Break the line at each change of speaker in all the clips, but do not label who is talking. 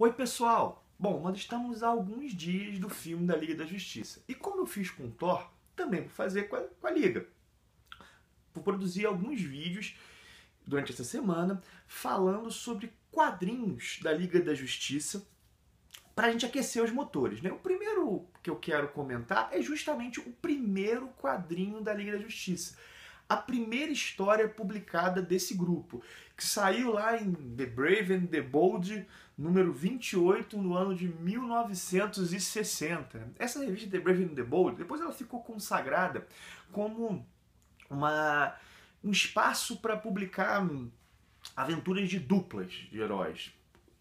Oi pessoal! Bom, nós estamos há alguns dias do filme da Liga da Justiça. E como eu fiz com o Thor, também vou fazer com a Liga. Vou produzir alguns vídeos durante essa semana falando sobre quadrinhos da Liga da Justiça para a gente aquecer os motores, né? O primeiro que eu quero comentar é justamente o primeiro quadrinho da Liga da Justiça. A primeira história publicada desse grupo, que saiu lá em The Brave and the Bold, número 28, no ano de 1960. Essa revista The Brave and the Bold, depois ela ficou consagrada como um espaço para publicar aventuras de duplas de heróis.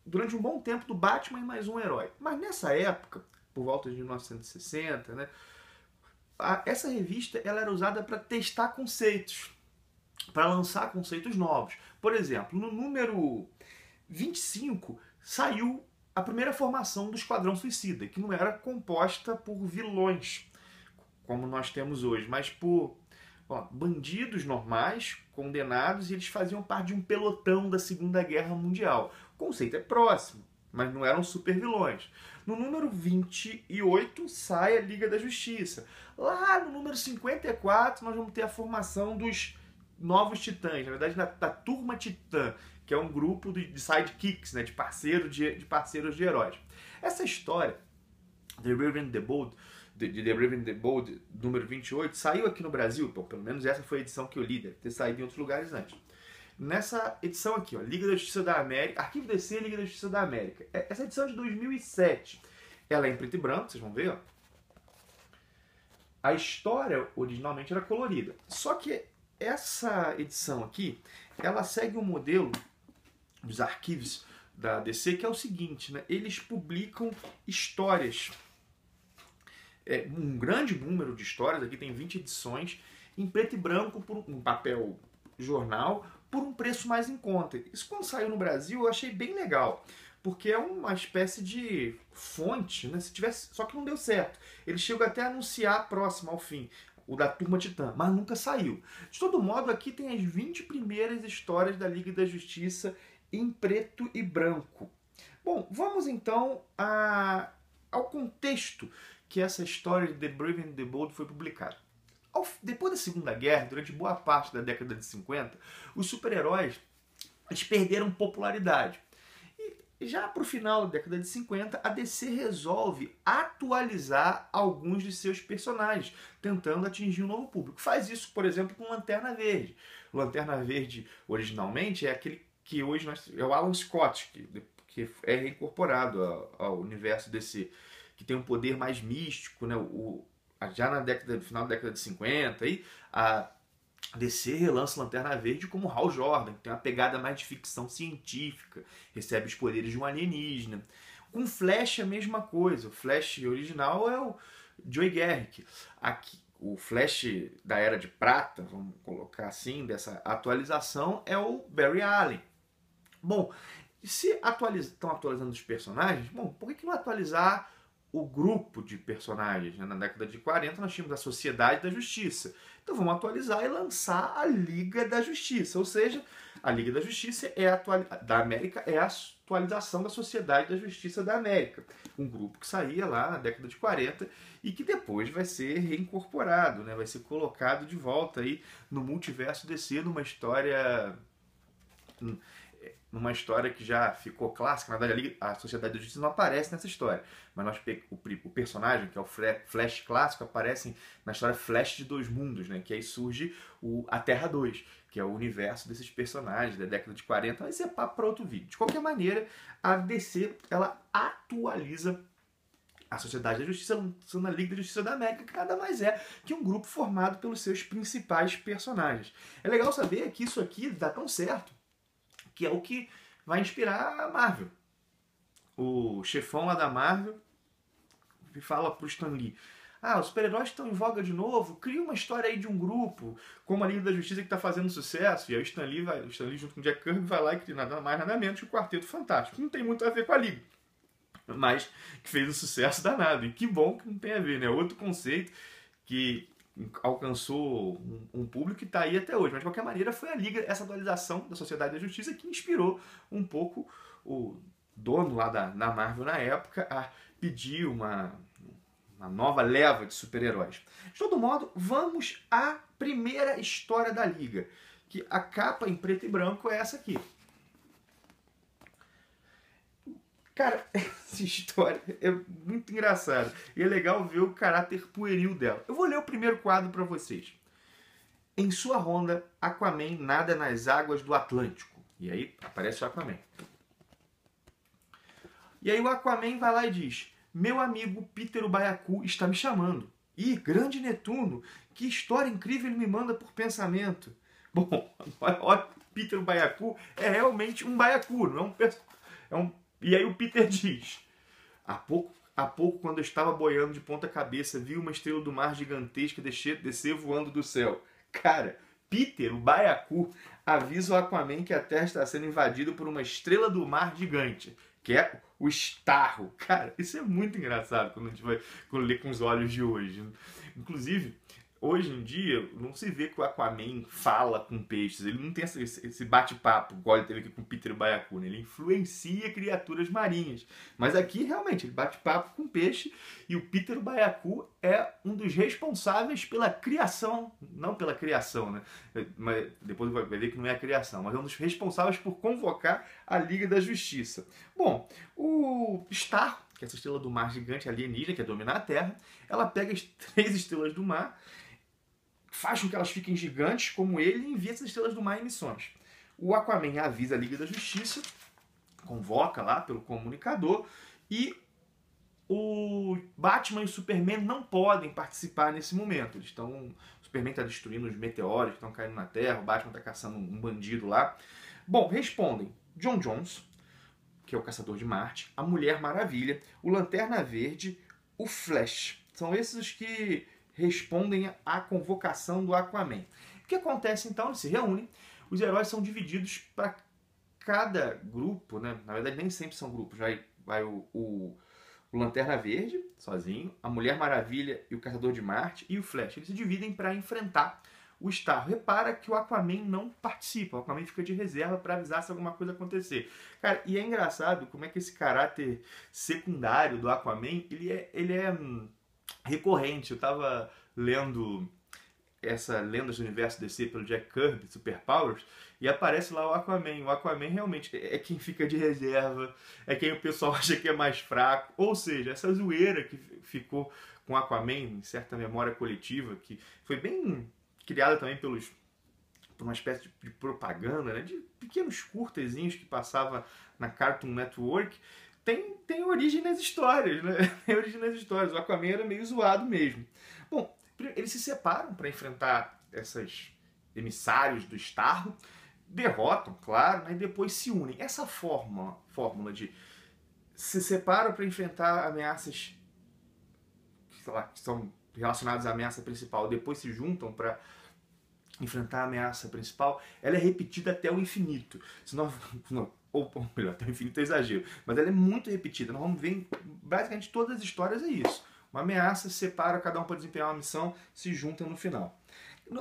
Durante um bom tempo do Batman e mais um herói. Mas nessa época, por volta de 1960, né, essa revista ela era usada para testar conceitos, para lançar conceitos novos. Por exemplo, no número 25 saiu a primeira formação do Esquadrão Suicida, que não era composta por vilões, como nós temos hoje, mas por bandidos normais, condenados, e eles faziam parte de um pelotão da Segunda Guerra Mundial. O conceito é próximo, mas não eram super vilões. No número 28 sai a Liga da Justiça. Lá no número 54 nós vamos ter a formação dos Novos Titãs, na verdade da Turma Titã, que é um grupo de sidekicks, né, de parceiros de heróis. Essa história, The Brave and the Bold, de The Brave and the Bold, número 28, saiu aqui no Brasil, pelo menos essa foi a edição que eu li, deve ter saído em outros lugares antes. Nessa edição aqui, ó, Liga da Justiça da América, Arquivo DC, Liga da Justiça da América. Essa edição é de 2007. Ela é em preto e branco, vocês vão ver, ó. A história originalmente era colorida. Só que essa edição aqui, ela segue um modelo dos arquivos da DC, que é o seguinte, né? Eles publicam histórias, um grande número de histórias, aqui tem 20 edições, em preto e branco, por um papel jornal, por um preço mais em conta. Isso quando saiu no Brasil eu achei bem legal, porque é uma espécie de fonte, né? Se tivesse, só que não deu certo. Ele chegou até a anunciar próximo ao fim, o da Turma Titã, mas nunca saiu. De todo modo, aqui tem as 20 primeiras histórias da Liga da Justiça em preto e branco. Bom, vamos então ao contexto que essa história de The Brave and the Bold foi publicada. Depois da Segunda Guerra, durante boa parte da década de 50, os super-heróis perderam popularidade. E já para o final da década de 50, a DC resolve atualizar alguns de seus personagens, tentando atingir um novo público. Faz isso, por exemplo, com Lanterna Verde. O Lanterna Verde, originalmente, é aquele que hoje é o Alan Scott, que é reincorporado ao universo DC, que tem um poder mais místico, né? Já no final da década de 50, aí, a DC relança Lanterna Verde como Hal Jordan, que tem uma pegada mais de ficção científica, recebe os poderes de um alienígena. Com Flash é a mesma coisa, o Flash original é o Joe Garrick. Aqui, o Flash da Era de Prata, vamos colocar assim, dessa atualização, é o Barry Allen. Bom, se estão atualizando os personagens, bom, por que não atualizar o grupo de personagens, né? Na década de 40 nós tínhamos a Sociedade da Justiça. Então vamos atualizar e lançar a Liga da Justiça. Ou seja, a Liga da Justiça da América é a atualização da Sociedade da Justiça da América. Um grupo que saía lá na década de 40 e que depois vai ser reincorporado, né? Vai ser colocado de volta aí no multiverso DC, numa história que já ficou clássica. Na verdade, a Sociedade da Justiça não aparece nessa história, mas o personagem, que é o Flash clássico, aparece na história Flash de Dois Mundos, né? Que aí surge a Terra 2, que é o universo desses personagens da década de 40, mas isso é papo para outro vídeo. De qualquer maneira, a DC ela atualiza a Sociedade da Justiça, lançando a Liga da Justiça da América, que nada mais é que um grupo formado pelos seus principais personagens. É legal saber que isso aqui dá tão certo, que é o que vai inspirar a Marvel. O chefão lá da Marvel fala pro Stan Lee: os super-heróis estão em voga de novo, cria uma história aí de um grupo, como a Liga da Justiça que está fazendo sucesso. E aí o Stan Lee junto com o Jack Kirby vai lá e cria nada mais nada menos que o Quarteto Fantástico. Não tem muito a ver com a Liga, mas que fez um sucesso danado. E que bom que não tem a ver, né? Outro conceito que alcançou um público que está aí até hoje. Mas de qualquer maneira foi a Liga, essa atualização da Sociedade da Justiça, que inspirou um pouco o dono lá da Marvel na época, a pedir uma nova leva de super-heróis. De todo modo, vamos à primeira história da Liga, que a capa em preto e branco é essa aqui. Cara, essa história é muito engraçada e é legal ver o caráter pueril dela. Eu vou ler o primeiro quadro para vocês. Em sua ronda, Aquaman nada nas águas do Atlântico. E aí aparece o Aquaman. E aí o Aquaman vai lá e diz: meu amigo Peter o Baiacu está me chamando. Ih, grande Netuno, que história incrível ele me manda por pensamento. Bom, olha, Peter o Baiacu é realmente um baiacu, não é um... E aí o Peter diz: há pouco, quando eu estava boiando de ponta cabeça, vi uma estrela do mar gigantesca descer voando do céu. Cara, Peter, o Baiacu, avisa o Aquaman que a Terra está sendo invadida por uma estrela do mar gigante, que é o Starro. Cara, isso é muito engraçado quando lê com os olhos de hoje. Inclusive, hoje em dia, não se vê que o Aquaman fala com peixes. Ele não tem esse bate-papo, igual ele teve aqui com o Peter Baiacu, né? Ele influencia criaturas marinhas. Mas aqui, realmente, ele bate papo com peixe. E o Peter Baiacu é um dos responsáveis pela criação. Não pela criação, né? Mas depois vai ver que não é a criação. Mas é um dos responsáveis por convocar a Liga da Justiça. Bom, o Starro, que é essa estrela do mar gigante alienígena, que é dominar a Terra, ela pega as 3 estrelas do mar, faz com que elas fiquem gigantes como ele e envia essas estrelas do mar em missões. O Aquaman avisa a Liga da Justiça, convoca lá pelo comunicador, e o Batman e o Superman não podem participar nesse momento. O Superman está destruindo os meteoros que estão caindo na Terra, o Batman está caçando um bandido lá. Bom, respondem John Jones, que é o Caçador de Marte, a Mulher Maravilha, o Lanterna Verde, o Flash. São esses os que respondem à convocação do Aquaman. O que acontece então? Eles se reúnem, os heróis são divididos para cada grupo, né? Na verdade nem sempre são grupos, vai o Lanterna Verde, sozinho, a Mulher Maravilha e o Caçador de Marte e o Flash. Eles se dividem para enfrentar o Starro. Repara que o Aquaman não participa, o Aquaman fica de reserva para avisar se alguma coisa acontecer. Cara, e é engraçado como é que esse caráter secundário do Aquaman, ele é recorrente. Eu estava lendo essa Lendas do Universo DC pelo Jack Kirby, Superpowers, e aparece lá o Aquaman. O Aquaman realmente é quem fica de reserva, é quem o pessoal acha que é mais fraco. Ou seja, essa zoeira que ficou com o Aquaman, em certa memória coletiva, que foi bem criada também por uma espécie de propaganda, né, de pequenos curtezinhos que passava na Cartoon Network, tem origem nas histórias, né? Tem origem nas histórias. O Aquaman era meio zoado mesmo. Bom, eles se separam para enfrentar esses emissários do Starro, derrotam, claro, né, e depois se unem. Essa fórmula de se separam para enfrentar ameaças, sei lá, que são relacionadas à ameaça principal, depois se juntam para enfrentar a ameaça principal, ela é repetida até o infinito. Ou melhor, até o infinito é exagero, mas ela é muito repetida. Nós vamos ver em basicamente todas as histórias é isso. Uma ameaça separa, cada um para desempenhar uma missão, se juntam no final.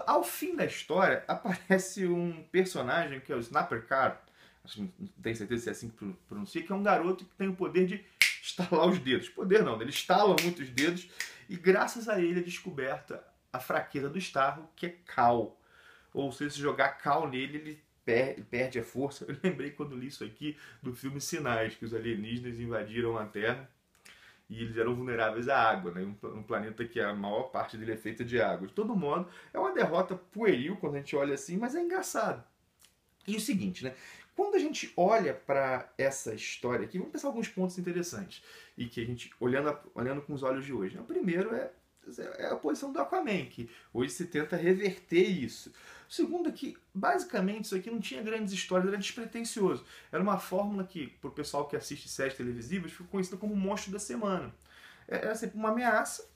Ao fim da história, aparece um personagem que é o Snapper Carr, acho que não tenho certeza se é assim que pronuncia, que é um garoto que tem o poder de estalar os dedos. Poder não, ele estala muitos dedos e graças a ele é descoberta a fraqueza do Starro, que é Kal. Ou se você jogar Kal nele, ele perde a força. Eu lembrei quando li isso aqui do filme Sinais, que os alienígenas invadiram a Terra e eles eram vulneráveis à água, né? Um planeta que a maior parte dele é feita de água. De todo modo, é uma derrota pueril quando a gente olha assim, mas é engraçado. E o seguinte, né? Quando a gente olha para essa história aqui, vamos pensar alguns pontos interessantes e que a gente, olhando com os olhos de hoje. O primeiro é a posição do Aquaman, que hoje se tenta reverter isso. O segundo é que, basicamente, isso aqui não tinha grandes histórias, era despretensioso. Era uma fórmula que, para o pessoal que assiste séries televisivas, ficou conhecida como monstro da semana. Era sempre uma ameaça,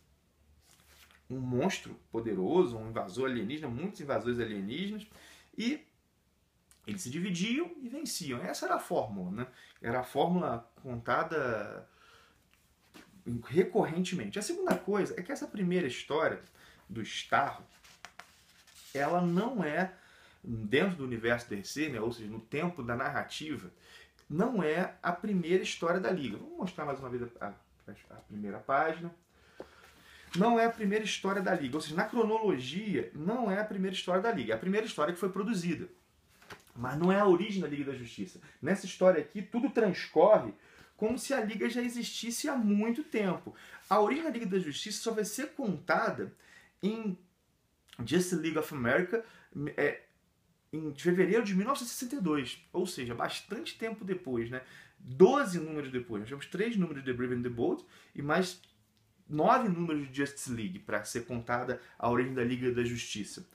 um monstro poderoso, um invasor alienígena, muitos invasores alienígenas, e eles se dividiam e venciam. Essa era a fórmula, né? Era a fórmula contada recorrentemente. A segunda coisa é que essa primeira história do Starro, ela não é dentro do universo DC, né, ou seja, no tempo da narrativa, não é a primeira história da Liga. Vamos mostrar mais uma vez a primeira página. Não é a primeira história da Liga, ou seja, na cronologia, não é a primeira história da Liga. É a primeira história que foi produzida. Mas não é a origem da Liga da Justiça. Nessa história aqui, tudo transcorre como se a Liga já existisse há muito tempo. A origem da Liga da Justiça só vai ser contada em Justice League of America em fevereiro de 1962. Ou seja, bastante tempo depois, né? 12 números depois. Nós temos 3 números de Brave and the Bold e mais 9 números de Justice League para ser contada a origem da Liga da Justiça.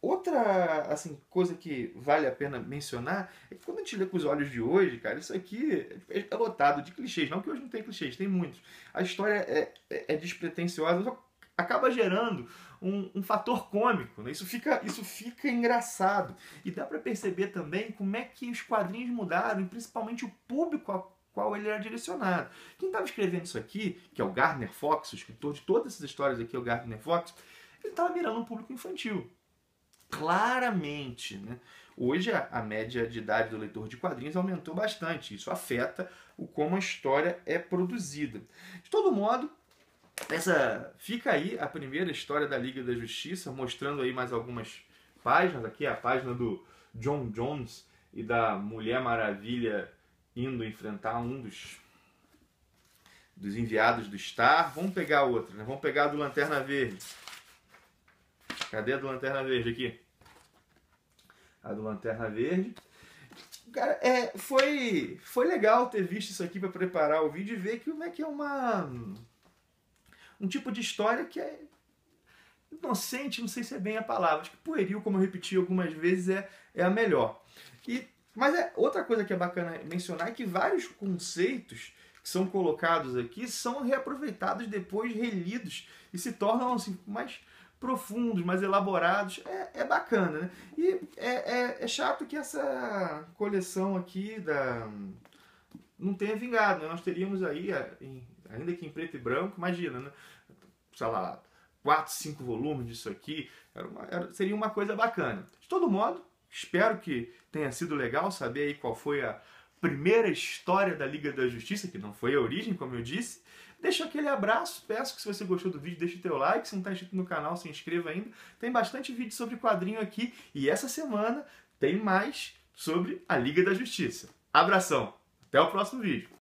Outra assim, coisa que vale a pena mencionar é que quando a gente lê com os olhos de hoje, cara, isso aqui é lotado de clichês. Não que hoje não tem clichês, tem muitos. A história é despretensiosa, só acaba gerando um fator cômico, né? Isso fica engraçado. E dá para perceber também como é que os quadrinhos mudaram, e principalmente o público a qual ele era direcionado. Quem estava escrevendo isso aqui, que é o Gardner Fox, o escritor de todas essas histórias aqui, é o Gardner Fox, ele estava mirando um público infantil. Claramente, né? Hoje a média de idade do leitor de quadrinhos aumentou bastante. Isso afeta o como a história é produzida. De todo modo, fica aí a primeira história da Liga da Justiça, mostrando aí mais algumas páginas. Aqui é a página do John Jones e da Mulher Maravilha indo enfrentar um dos enviados do Star. Vamos pegar outra, né? Vamos pegar a do Lanterna Verde. Cadê a do Lanterna Verde aqui? A do Lanterna Verde. Cara, foi legal ter visto isso aqui para preparar o vídeo e ver que como é que é um tipo de história que é inocente, não sei se é bem a palavra. Acho que pueril, como eu repeti algumas vezes, é a melhor. Mas outra coisa que é bacana mencionar é que vários conceitos que são colocados aqui são reaproveitados depois, relidos, e se tornam assim, mais profundos, mais elaborados. É bacana, né? E é chato que essa coleção aqui não tenha vingado, né? Nós teríamos aí, ainda que em preto e branco, imagina, né? Sei lá, 4, 5 volumes disso aqui, seria uma coisa bacana. De todo modo, espero que tenha sido legal saber aí qual foi a primeira história da Liga da Justiça, que não foi a origem, como eu disse. Deixa aquele abraço, peço que se você gostou do vídeo, deixe o teu like, se não está inscrito no canal, se inscreva ainda. Tem bastante vídeo sobre quadrinho aqui e essa semana tem mais sobre a Liga da Justiça. Abração, até o próximo vídeo.